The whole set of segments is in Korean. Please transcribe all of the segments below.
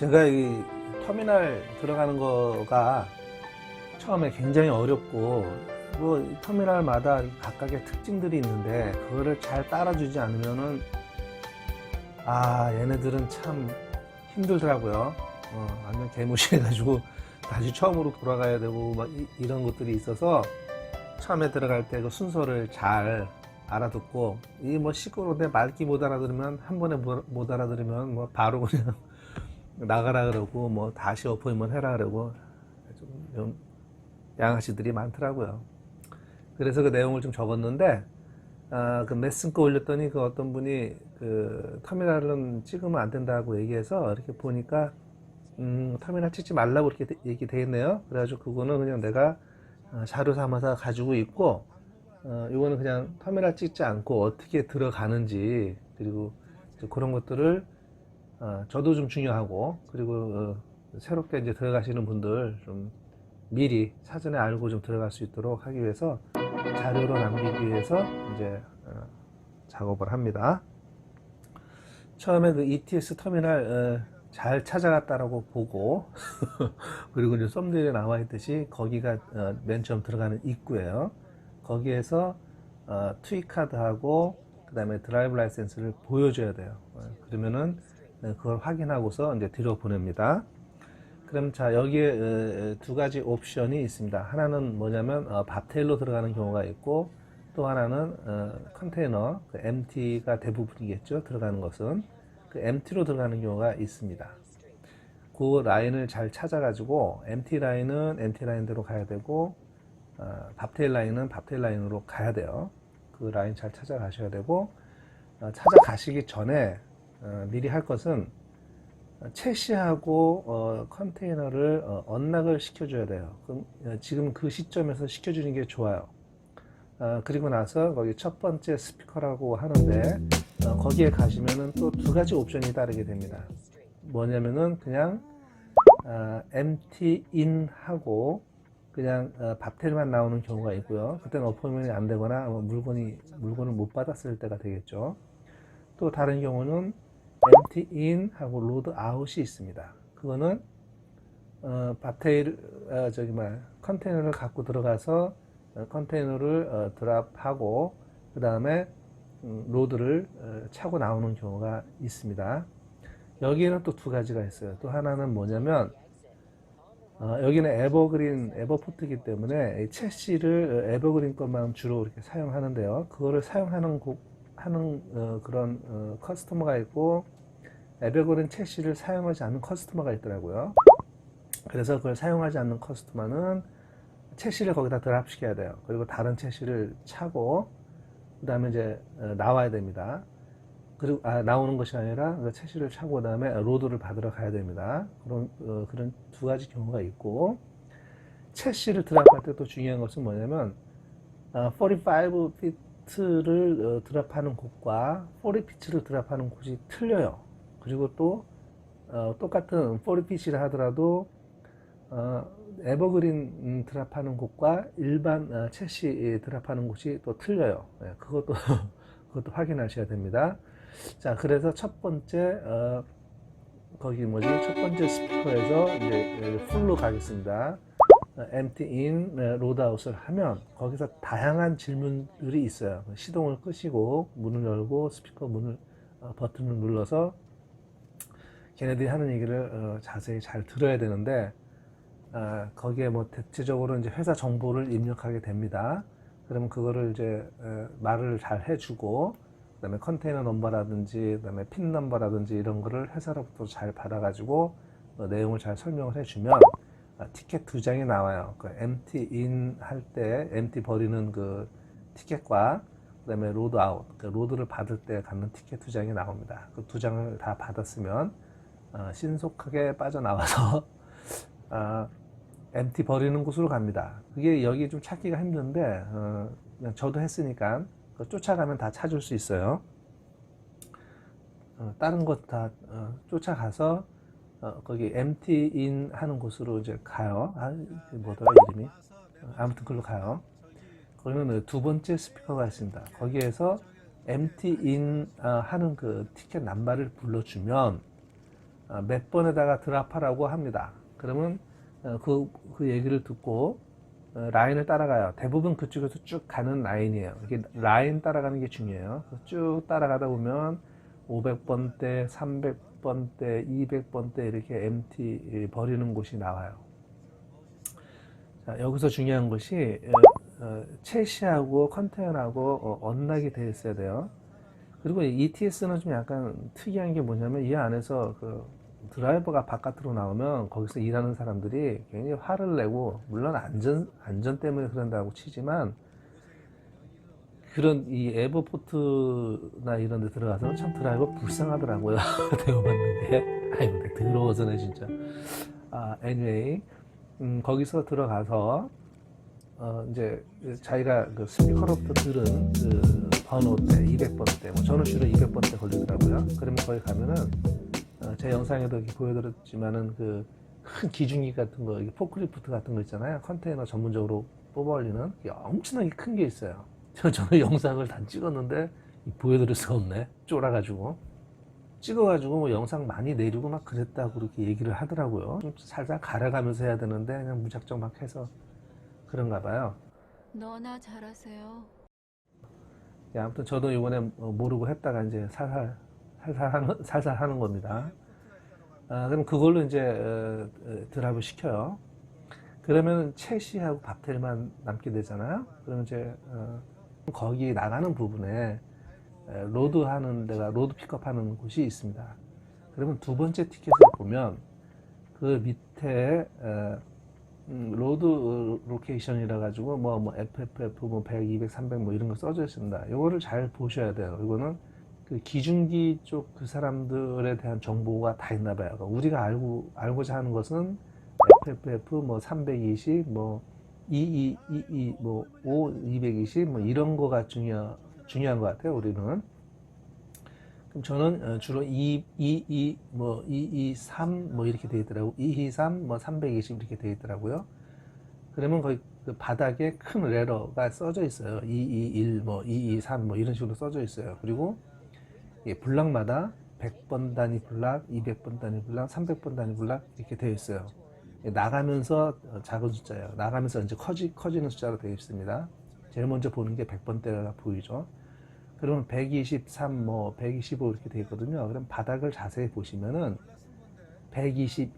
제가 이 터미널 들어가는 거가 처음에 굉장히 어렵고, 뭐 터미널마다 각각의 특징들이 있는데 그거를 잘 따라주지 않으면은 얘네들은 참 힘들더라고요. 완전 개무시해가지고 다시 처음으로 돌아가야 되고 막 이런 것들이 있어서 처음에 들어갈 때 그 순서를 잘 알아듣고, 이 뭐 시끄러운데 말귀 못 알아들으면, 한 번에 못 알아들으면 뭐 바로 그냥 나가라 그러고, 뭐 다시 어포인먼트 해라 그러고, 좀 양아치들이 많더라고요. 그래서 그 내용을 좀 적었는데, 그 레슨 거 올렸더니 그 어떤 분이 그 터미널은 찍으면 안 된다고 얘기해서, 이렇게 보니까 터미널 찍지 말라고 이렇게 얘기돼 있네요. 그래가지고 그거는 그냥 내가 자료 삼아서 가지고 있고, 이거는 그냥 터미널 찍지 않고 어떻게 들어가는지, 그리고 그런 것들을 저도 좀 중요하고, 그리고 새롭게 이제 들어가시는 분들 좀 미리 사전에 알고 좀 들어갈 수 있도록 하기 위해서 자료로 남기기 위해서 이제 작업을 합니다. 처음에 그 ETS 터미널 잘 찾아갔다라고 보고 그리고 이제 썸네일에 나와 있듯이 거기가 맨 처음 들어가는 입구예요. 거기에서 투이 카드하고 그 다음에 드라이브 라이센스를 보여줘야 돼요. 그러면은 그걸 확인하고서 이제 뒤로 보냅니다. 그럼 자, 여기에 두 가지 옵션이 있습니다. 하나는 뭐냐면 밥테일로 들어가는 경우가 있고, 또 하나는 컨테이너, 그 MT가 대부분이겠죠. 들어가는 것은 그 MT로 들어가는 경우가 있습니다. 그 라인을 잘 찾아가지고 MT 라인은 MT 라인대로 가야 되고, 밥테일 라인은 밥테일 라인으로 가야 돼요. 그 라인 잘 찾아가셔야 되고, 찾아가시기 전에 미리 할 것은 채시하고 컨테이너를 언락을 시켜줘야 돼요. 그럼 지금 그 시점에서 시켜주는 게 좋아요. 그리고 나서 거기 첫 번째 스피커라고 하는데, 거기에 가시면은 또 두 가지 옵션이 따르게 됩니다. 뭐냐면은 그냥 empty in 하고 그냥 밥텔만 나오는 경우가 있고요. 그때는 어포인먼트가 안 되거나 물건을 못 받았을 때가 되겠죠. 또 다른 경우는 empty in 하고 load out이 있습니다. 그거는 밥테일 컨테이너를 갖고 들어가서 컨테이너를 드랍하고 그 다음에 로드를 차고 나오는 경우가 있습니다. 여기에는 또 두 가지가 있어요. 또 하나는 뭐냐면 여기는 에버포트이기 때문에 채시를 에버그린 것만 주로 이렇게 사용하는데요. 그거를 사용하는 그런 커스터머가 있고, 에버그린 채시를 사용하지 않는 커스터머가 있더라고요. 그래서 그걸 사용하지 않는 커스터머는 채시를 거기다 드랍시켜야 돼요. 그리고 다른 채시를 차고 그 다음에 이제 나와야 됩니다. 그리고 나오는 것이 아니라 그 채시를 차고 그 다음에 로드를 받으러 가야 됩니다. 그런 두 가지 경우가 있고, 채시를 드랍할 때 또 중요한 것은 뭐냐면 45피트를 드랍하는 곳과 40피트를 드랍하는 곳이 틀려요. 그리고 또 똑같은 40피트를 하더라도 에버그린 드랍하는 곳과 일반 채시 드랍하는 곳이 또 틀려요. 그것도 그것도 확인하셔야 됩니다. 자, 그래서 첫 번째 첫 번째 스피커에서 이제 풀로 가겠습니다. empty in, load out을 하면 거기서 다양한 질문들이 있어요. 시동을 끄시고 문을 열고 스피커 버튼을 눌러서 걔네들이 하는 얘기를 자세히 잘 들어야 되는데, 거기에 뭐 대체적으로 이제 회사 정보를 입력하게 됩니다. 그러면 그거를 이제 말을 잘 해주고, 그다음에 컨테이너 넘버라든지 그다음에 핀 넘버라든지 이런 거를 회사로부터 잘 받아가지고 내용을 잘 설명을 해주면 티켓 두 장이 나와요. 그 empty in 할 때 empty 버리는 그 티켓과 그다음에 load out, 그 로드를 받을 때 갖는 티켓 두 장이 나옵니다. 그 두 장을 다 받았으면 신속하게 빠져나와서 empty 버리는 곳으로 갑니다. 그게 여기 좀 찾기가 힘든데 그냥 저도 했으니까 쫓아가면 다 찾을 수 있어요. 다른 것 다 쫓아가서 거기 empty in 하는 곳으로 이제 가요. 뭐더라 이름이? 아무튼 그걸로 가요. 거기는 두 번째 스피커가 있습니다. 거기에서 empty in 하는 그 티켓 넘버를 불러주면 몇 번에다가 드랍하라고 합니다. 그러면 그 얘기를 듣고 라인을 따라가요. 대부분 그쪽에서 쭉 가는 라인이에요. 이게 라인 따라가는 게 중요해요. 쭉 따라가다 보면 500번대, 300번대, 200번대 이렇게 MT 버리는 곳이 나와요. 자, 여기서 중요한 것이 채시하고 컨테이너하고 언락이 되어 있어야 돼요. 그리고 ETS는 좀 약간 특이한 게 뭐냐면 이 안에서 그 드라이버가 바깥으로 나오면 거기서 일하는 사람들이 굉장히 화를 내고, 물론 안전 때문에 그런다고 치지만, 그런 이 에버포트나 이런 데 들어가서는 참 드라이버 불쌍하더라고요. 대우받는 게. 아이고, 내가 더러워서네, 진짜. anyway. 거기서 들어가서, 이제 자기가 그 스피커로부터 들은 그 번호대, 200번대, 뭐 저는 주로 200번대 걸리더라고요. 그러면 거기 가면은, 제 영상에도 이렇게 보여드렸지만은 그 큰 기중기 같은 거, 포크리프트 같은 거 있잖아요. 컨테이너 전문적으로 뽑아 올리는 엄청나게 큰 게 있어요. 저는 영상을 다 찍었는데 보여드릴 수가 없네. 쫄아가지고. 찍어가지고 뭐 영상 많이 내리고 막 그랬다고 그렇게 얘기를 하더라고요. 좀 살살 갈아가면서 해야 되는데 그냥 무작정 막 해서 그런가 봐요. 너나 잘하세요. 아무튼 저도 이번에 모르고 했다가 이제 살살 하는 겁니다. 그럼 그걸로 이제 드랍을 시켜요. 그러면 채시하고 밥텔만 남게 되잖아요. 그러면 이제 거기 나가는 부분에 로드 하는 데가, 로드 픽업하는 곳이 있습니다. 그러면 두 번째 티켓을 보면 그 밑에 로드 로케이션이라 가지고 뭐 FFF 뭐 100, 200, 300 뭐 이런 거 써져 있습니다. 이거를 잘 보셔야 돼요. 이거는 그 기중기 쪽 그 사람들에 대한 정보가 다 있나 봐요. 그러니까 우리가 알고자 하는 것은 FFF 뭐 320, 뭐 22, 뭐 5, 220, 뭐 이런 거가 중요한 것 같아요, 우리는. 그럼 저는 주로 223 뭐 이렇게 되어 있더라고요. 223, 뭐 320 이렇게 되어 있더라고요. 그러면 거의 그 바닥에 큰 레러가 써져 있어요. 221, 뭐 223, 뭐 이런 식으로 써져 있어요. 그리고 블락마다 100번 단위 블락, 200번 단위 블락, 300번 단위 블락 이렇게 되어 있어요. 나가면서 작은 숫자예요. 나가면서 이제 커지는 숫자로 되어 있습니다. 제일 먼저 보는 게 100번대가 보이죠. 그러면 123, 뭐 125 이렇게 되어 있거든요. 그럼 바닥을 자세히 보시면은 122,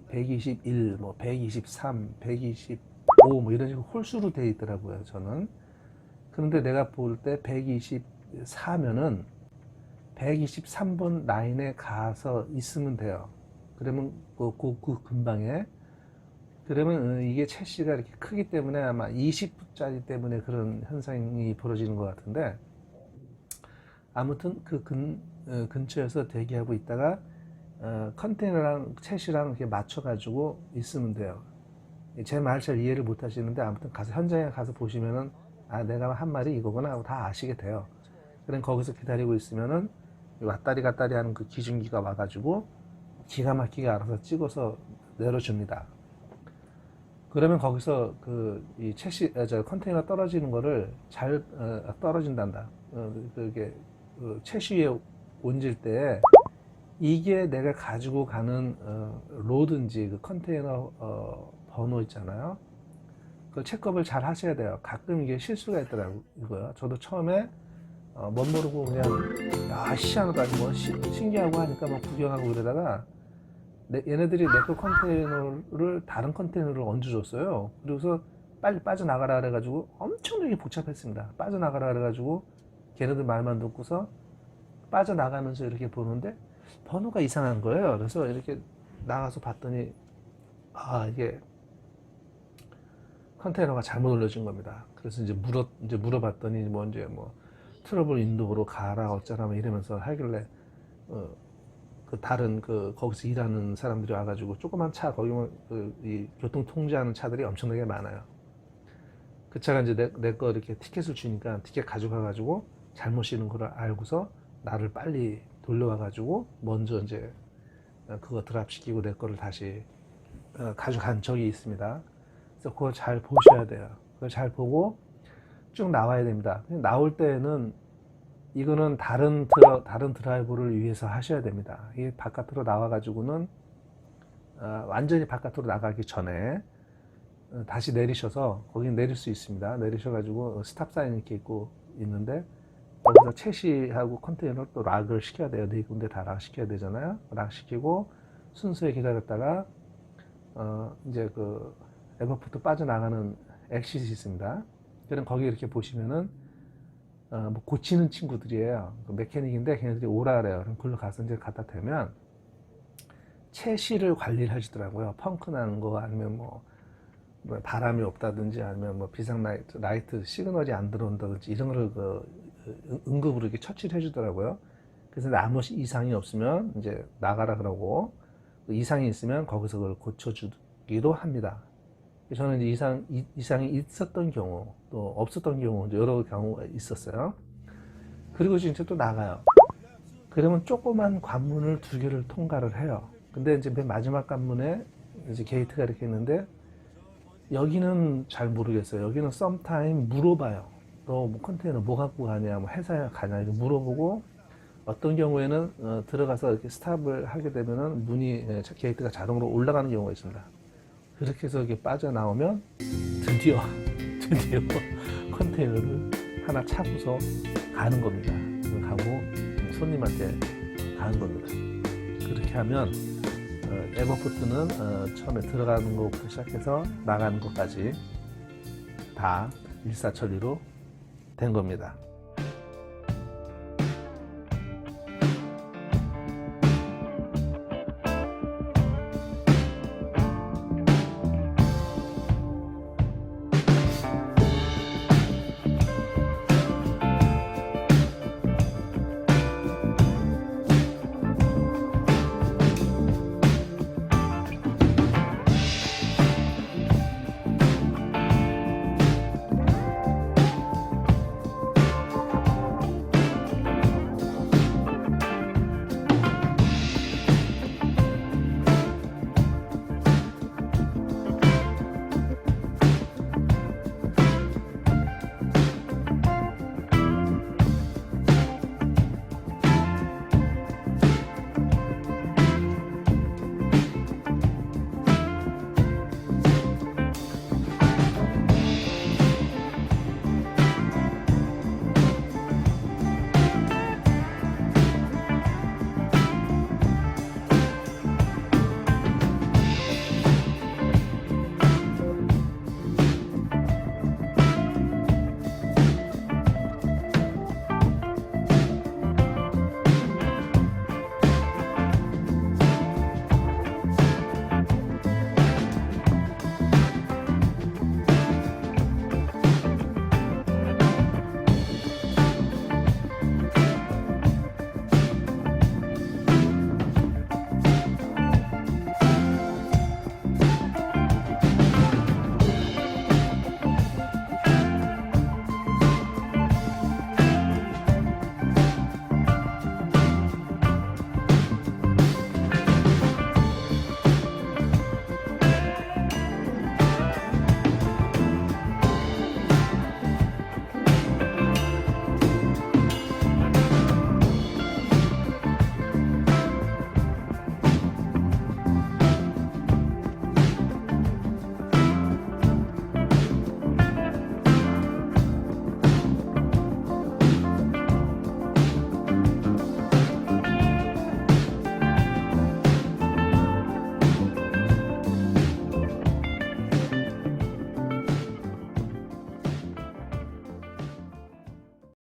121, 뭐 123, 125 뭐 이런 식으로 홀수로 되어 있더라고요, 저는. 그런데 내가 볼 때 124면은 123번 라인에 가서 있으면 돼요. 그러면 그 근방에, 그러면 이게 채시가 이렇게 크기 때문에 아마 20분짜리 때문에 그런 현상이 벌어지는 것 같은데, 아무튼 그 근처에서 대기하고 있다가 컨테이너랑 채시랑 이렇게 맞춰가지고 있으면 돼요. 제 말 잘 이해를 못 하시는데 아무튼 가서 현장에 가서 보시면은 내가 한 말이 이거구나 하고 다 아시게 돼요. 그럼 거기서 기다리고 있으면은 왔다리 갔다리 하는 그 기중기가 와가지고 기가 막히게 알아서 찍어서 내려줍니다. 그러면 거기서 이 컨테이너 떨어지는 거를 잘 떨어진단다. 그게 채시 위에 얹을 때 이게 내가 가지고 가는 로드인지 그 컨테이너 번호 있잖아요. 그 체크업을 잘 하셔야 돼요. 가끔 이게 실수가 있더라고요. 저도 처음에 멋 모르고 그냥 희한하다, 뭐 신기하고 하니까 막 구경하고 그러다가 얘네들이 내 거 컨테이너를 다른 컨테이너를 얹어줬어요. 그래서 빨리 빠져나가라 그래가지고 엄청나게 복잡했습니다. 빠져나가라 그래가지고 걔네들 말만 듣고서 빠져나가면서 이렇게 보는데 번호가 이상한 거예요. 그래서 이렇게 나가서 봤더니 이게 컨테이너가 잘못 올려진 겁니다. 그래서 이제 물어봤더니 뭐 트러블 윈도우로 가라 어쩌라 뭐 이러면서 하길래 그 다른 거기서 일하는 사람들이 와가지고 조그만 차 거기면 이 교통 통제하는 차들이 엄청나게 많아요. 그 차가 이제 내 거 이렇게 티켓을 주니까 티켓 가져가가지고 잘못 씌는 걸 알고서 나를 빨리 돌려와가지고 먼저 이제 그거 드랍시키고 내 거를 다시 가져간 적이 있습니다. 그래서 그거 잘 보셔야 돼요. 그걸 잘 보고 쭉 나와야 됩니다. 나올 때는 이거는 다른 드라이버를 위해서 하셔야 됩니다. 이게 바깥으로 나와가지고는 완전히 바깥으로 나가기 전에 다시 내리셔서 거기 내릴 수 있습니다. 내리셔가지고 스탑 사인 이렇게 있고 있는데 거기서 채시하고 컨테이너를 또 락을 시켜야 돼요. 네 군데 다 락 시켜야 되잖아요. 락 시키고 순서에 기다렸다가 이제 그 에버포트 빠져나가는 엑싯이 있습니다. 그럼 거기 이렇게 보시면은 뭐 고치는 친구들이에요. 그 메케닉인데 걔네들이 오라 그래요. 그럼 그걸로 가서 이제 갖다 대면 채시를 관리를 하시더라고요. 펑크 나는 거 아니면 뭐 바람이 없다든지 아니면 뭐 비상 라이트 시그널이 안 들어온다든지 이런 거를 응급으로 이렇게 처치를 해주더라고요. 그래서 아무 이상이 없으면 이제 나가라 그러고 이상이 있으면 거기서 그걸 고쳐주기도 합니다. 저는 이제 이상이 있었던 경우 또 없었던 경우 여러 경우가 있었어요. 그리고 진짜 또 나가요. 그러면 조그만 관문을 2개를 통과를 해요. 근데 이제 맨 마지막 관문에 이제 게이트가 이렇게 있는데 여기는 잘 모르겠어요. 여기는 썸타임 물어봐요. 너 뭐 컨테이너 뭐 갖고 가냐, 뭐 회사에 가냐 이렇게 물어보고 어떤 경우에는 들어가서 이렇게 스탑을 하게 되면은 문이 게이트가 자동으로 올라가는 경우가 있습니다. 그렇게 해서 이렇게 빠져나오면 드디어 컨테이너를 하나 차고서 가는 겁니다. 가고 손님한테 가는 겁니다. 그렇게 하면 에버포트는 처음에 들어가는 것부터 시작해서 나가는 것까지 다 일사천리로 된 겁니다.